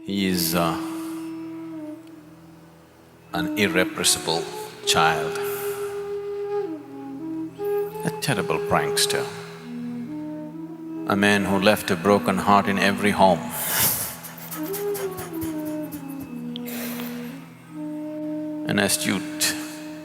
He is an irrepressible child, a terrible prankster, a man who left a broken heart in every home. An astute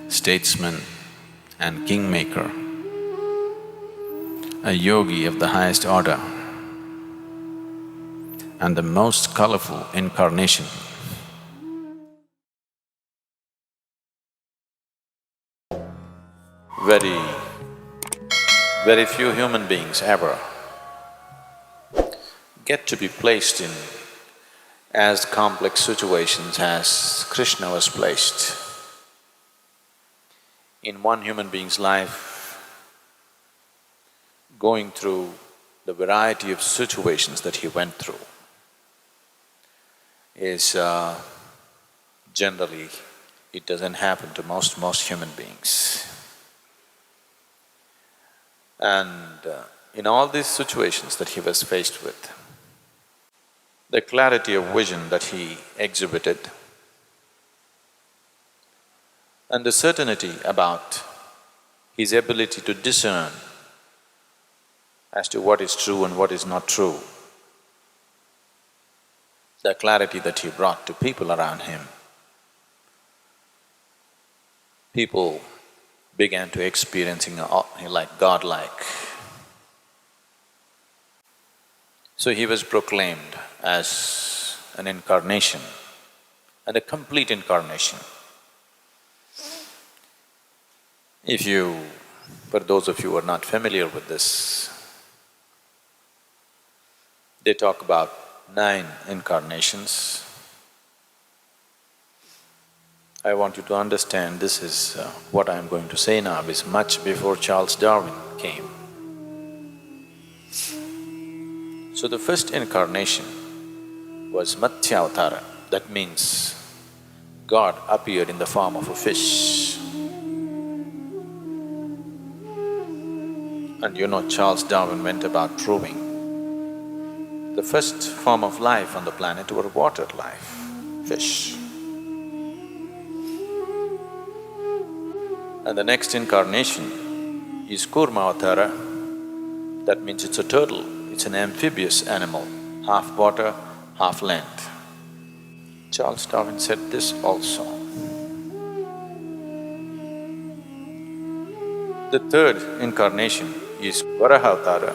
statesman and kingmaker, a yogi of the highest order, and the most colorful incarnation. Very few human beings ever get to be placed in as complex situations as Krishna was placed. In one human being's life, going through the variety of situations that he went through is generally, it doesn't happen to most human beings. And in all these situations that he was faced with, the clarity of vision that he exhibited and the certainty about his ability to discern as to what is true and what is not true, the clarity that he brought to people around him, people began to experiencing like godlike. So he was proclaimed as an incarnation and a complete incarnation. For those of you who are not familiar with this, they talk about 9 incarnations. I want you to understand this is… what I am going to say now is much before Charles Darwin came. So the first incarnation was Matsya-avatara, that means God appeared in the form of a fish. And you know, Charles Darwin went about proving the first form of life on the planet were water life, fish. And the next incarnation is Kurma-avatara, that means it's a turtle, it's an amphibious animal, half water, half land. Charles Darwin said this also. The third incarnation is Varaha-avatara,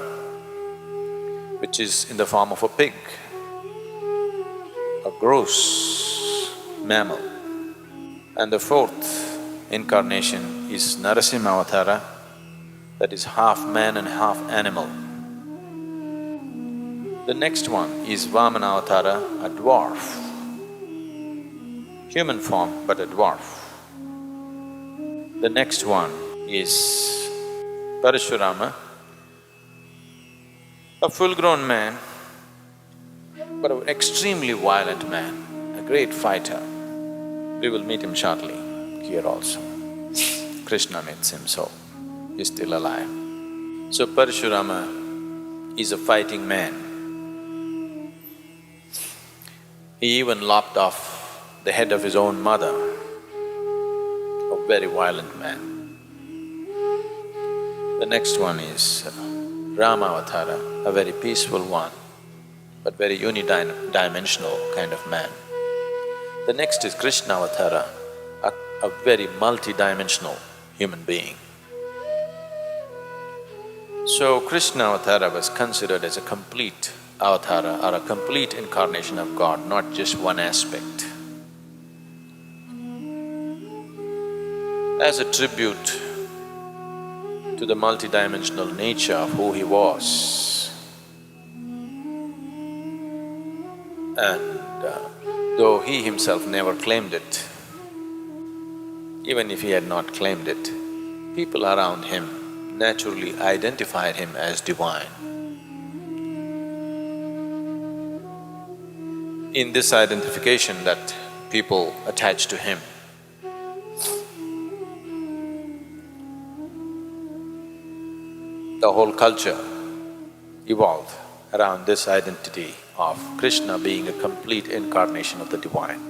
which is in the form of a pig, a gross mammal. And the fourth incarnation is Narasimha-avatara, that is half man and half animal. The next one is Vamana-avatara, a dwarf, human form but a dwarf. The next one is Parashurama, a full-grown man, but an extremely violent man, a great fighter. We will meet him shortly here also. Krishna meets him, so he's still alive. So Parashurama is a fighting man. He even lopped off the head of his own mother, a very violent man. The next one is Rama-avatara, a very peaceful one, but very unidimensional kind of man. The next is Krishna-avatara, a very multi-dimensional human being. So Krishna-avatara was considered as a complete avatara or a complete incarnation of God, not just one aspect. As a tribute to the multidimensional nature of who he was. And though he himself never claimed it, even if he had not claimed it, people around him naturally identified him as divine. In this identification that people attached to him, the whole culture evolved around this identity of Krishna being a complete incarnation of the divine.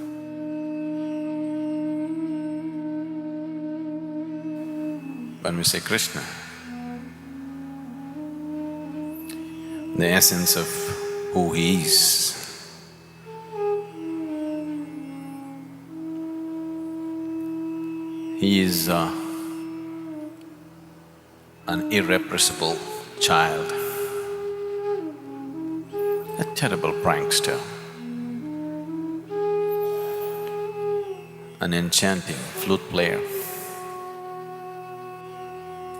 When we say Krishna, the essence of who he is, he is an irrepressible child, a terrible prankster, an enchanting flute player,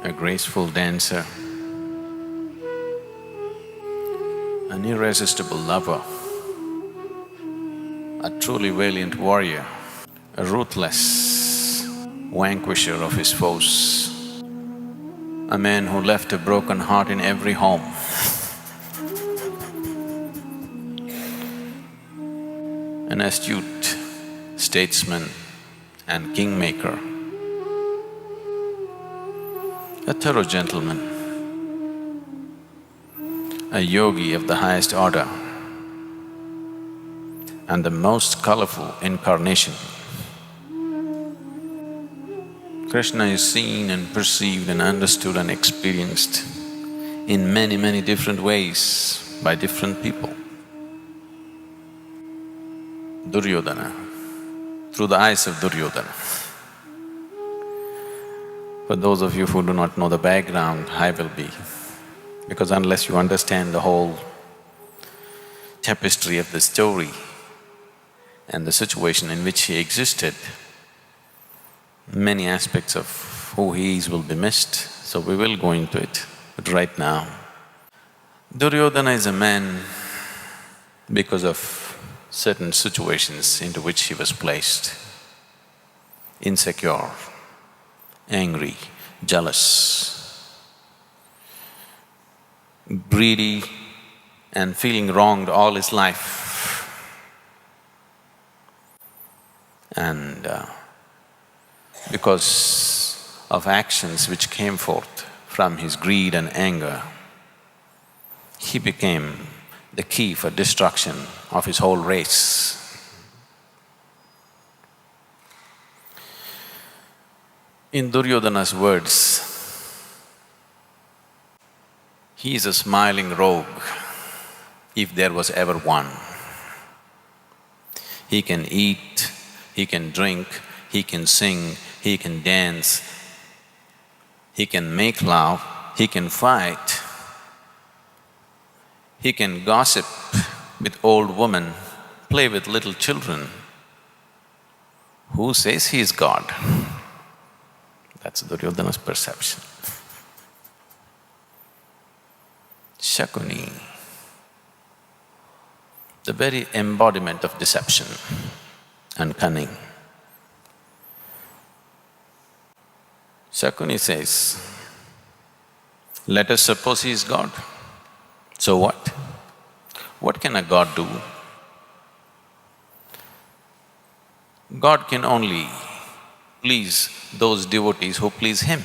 a graceful dancer, an irresistible lover, a truly valiant warrior, a ruthless vanquisher of his foes, a man who left a broken heart in every home, an astute statesman and kingmaker, a thorough gentleman, a yogi of the highest order, and the most colorful incarnation. Krishna is seen and perceived and understood and experienced in many, many different ways by different people. Duryodhana, through the eyes of Duryodhana. For those of you who do not know the background, I will be, because unless you understand the whole tapestry of the story and the situation in which he existed, many aspects of who he is will be missed, so we will go into it. But right now, Duryodhana is a man because of certain situations into which he was placed, insecure, angry, jealous, greedy and feeling wronged all his life. And because of actions which came forth from his greed and anger, he became the key for destruction of his whole race. In Duryodhana's words, he is a smiling rogue, if there was ever one. He can eat, he can drink, he can sing, he can dance, he can make love, he can fight, he can gossip with old women, play with little children. Who says he is God? That's Duryodhana's perception. Shakuni, the very embodiment of deception and cunning. Shakuni says, let us suppose he is God. So what? What can a God do? God can only please those devotees who please him.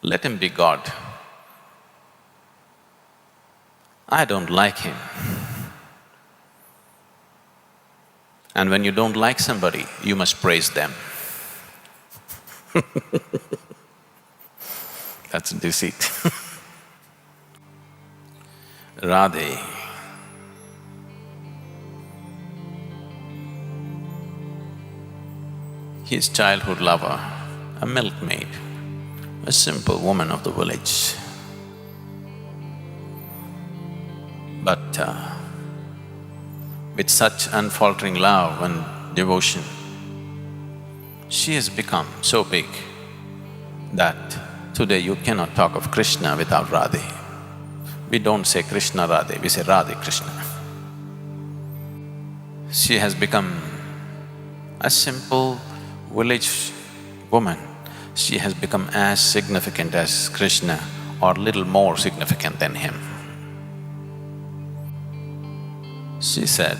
Let him be God. I don't like him. And when you don't like somebody, you must praise them. That's deceit. Radhe, his childhood lover, a milkmaid, a simple woman of the village. But with such unfaltering love and devotion, she has become so big that today you cannot talk of Krishna without Radhe. We don't say Krishna Radhe, we say Radhe Krishna. She has become a simple village woman. She has become as significant as Krishna or little more significant than him. She said,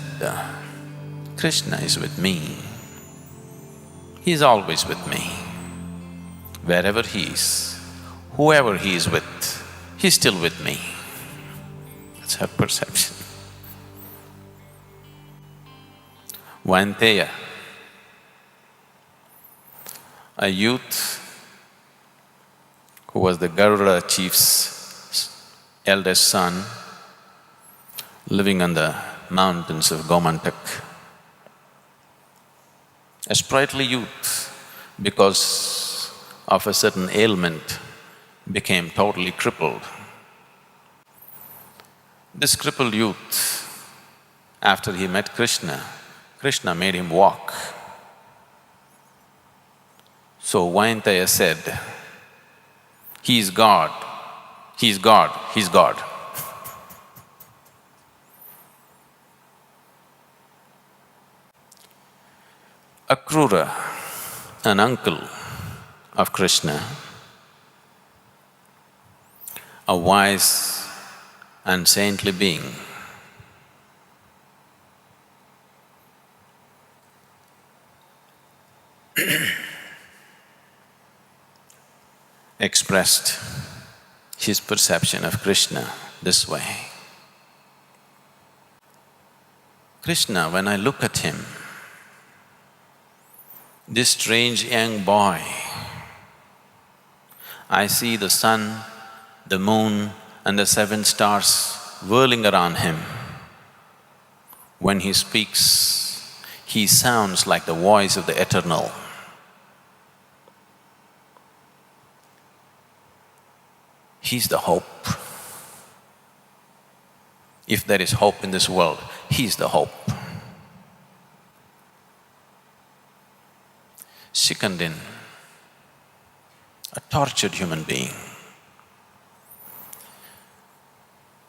Krishna is with me. He is always with me. Wherever he is, whoever he is with, he's still with me. It's her perception. Vainteya, a youth who was the Garuda chief's eldest son, living on the mountains of Gomantak. A sprightly youth, because of a certain ailment, became totally crippled. This crippled youth, after he met Krishna, Krishna made him walk. So Vainteya said, "He is God, he is God, he is God." Akrura, an uncle of Krishna, a wise and saintly being, expressed his perception of Krishna this way. Krishna, when I look at him, this strange young boy, I see the sun, the moon and the 7 stars whirling around him. When he speaks, he sounds like the voice of the eternal. He's the hope. If there is hope in this world, he's the hope. Sikandin, a tortured human being,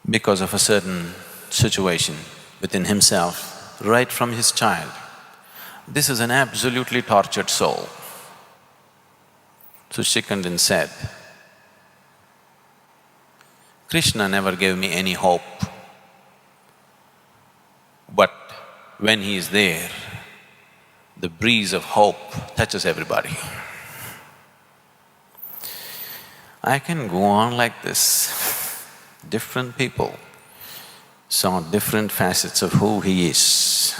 because of a certain situation within himself, right from his child. This is an absolutely tortured soul. So Sikandin said, Krishna never gave me any hope, but when he is there, the breeze of hope touches everybody. I can go on like this. Different people saw different facets of who he is.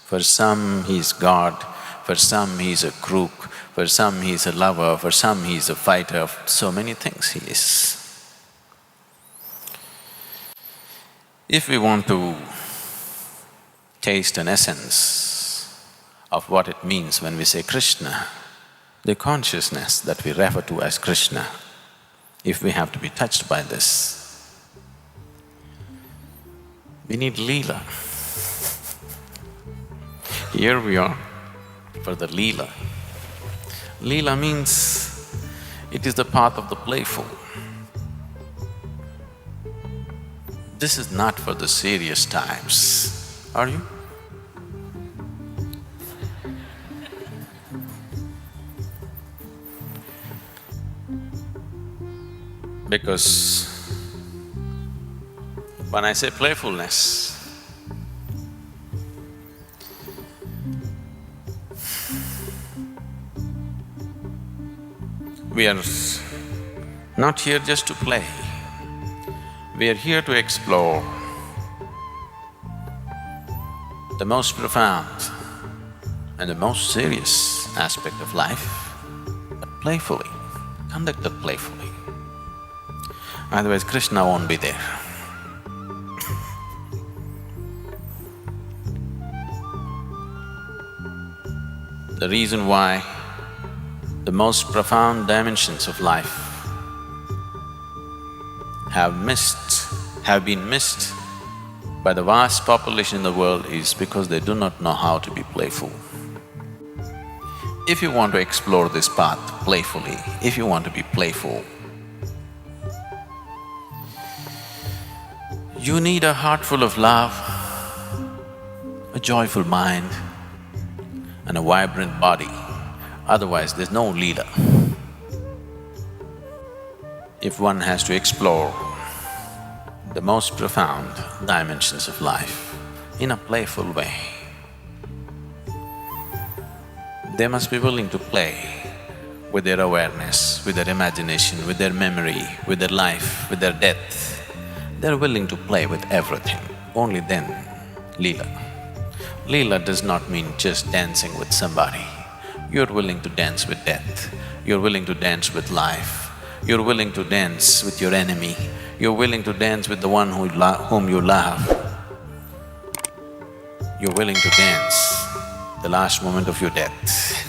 For some, he is God, for some, he is a crook, for some, he is a lover, for some, he is a fighter, so many things he is. If we want to taste an essence of what it means when we say Krishna, the consciousness that we refer to as Krishna, if we have to be touched by this, we need Leela. Here we are for the Leela. Leela means it is the path of the playful. This is not for the serious times, are you? Because when I say playfulness, we are not here just to play. We are here to explore the most profound and the most serious aspect of life, but playfully, conducted playfully. Otherwise, Krishna won't be there. The reason why the most profound dimensions of life have been missed by the vast population in the world is because they do not know how to be playful. If you want to explore this path playfully, if you want to be playful, you need a heart full of love, a joyful mind and a vibrant body, otherwise there's no Leela. If one has to explore the most profound dimensions of life in a playful way, they must be willing to play with their awareness, with their imagination, with their memory, with their life, with their death. they're willing to play with everything. Only then, Leela. Leela does not mean just dancing with somebody. You're willing to dance with death, you're willing to dance with life, you're willing to dance with your enemy, you're willing to dance with the one whom you love. You're willing to dance the last moment of your death.